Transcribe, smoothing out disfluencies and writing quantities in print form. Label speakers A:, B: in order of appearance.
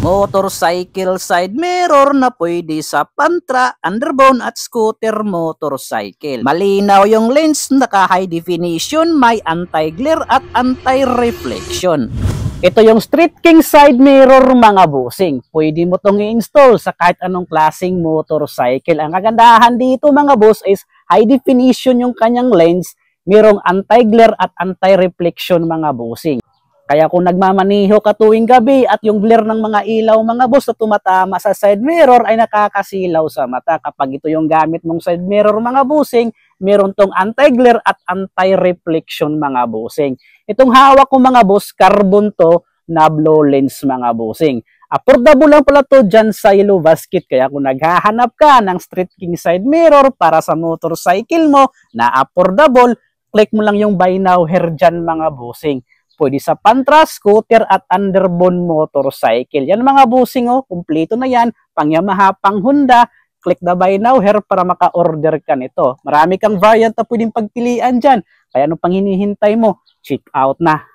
A: Motorcycle side mirror na pwede sa pantra, underbone at scooter motorcycle. Malinaw yung lens, naka-high definition, may anti-glare at anti-reflection. Ito yung Street King side mirror mga bossing. Pwede mo itong i-install sa kahit anong klaseng motorcycle. Ang kagandahan dito mga boss is high definition yung kanyang lens, mayroong anti-glare at anti-reflection mga bossing. Kaya kung nagmamaniho ka tuwing gabi at yung glare ng mga ilaw mga boss na tumatama sa side mirror ay nakakasilaw sa mata. Kapag ito yung gamit mong side mirror mga bossing, meron tong anti-glare at anti-reflection mga bossing. Itong hawak ko mga boss, carbon to na blow lens mga bossing. Affordable lang pala to dyan sa Yellow Basket. Kaya kung naghahanap ka ng Street King side mirror para sa motorcycle mo na affordable, click mo lang yung buy now here dyan mga bossing. Pwede sa pantra, scooter at underbone motorcycle. Yan mga bossing, oh, kumpleto na yan. Pang Yamaha, pang Honda. Click the buy now here para maka-order ka nito. Marami kang variant na pwedeng pagpilian dyan. Kaya ano pang hinihintay mo? Check out na.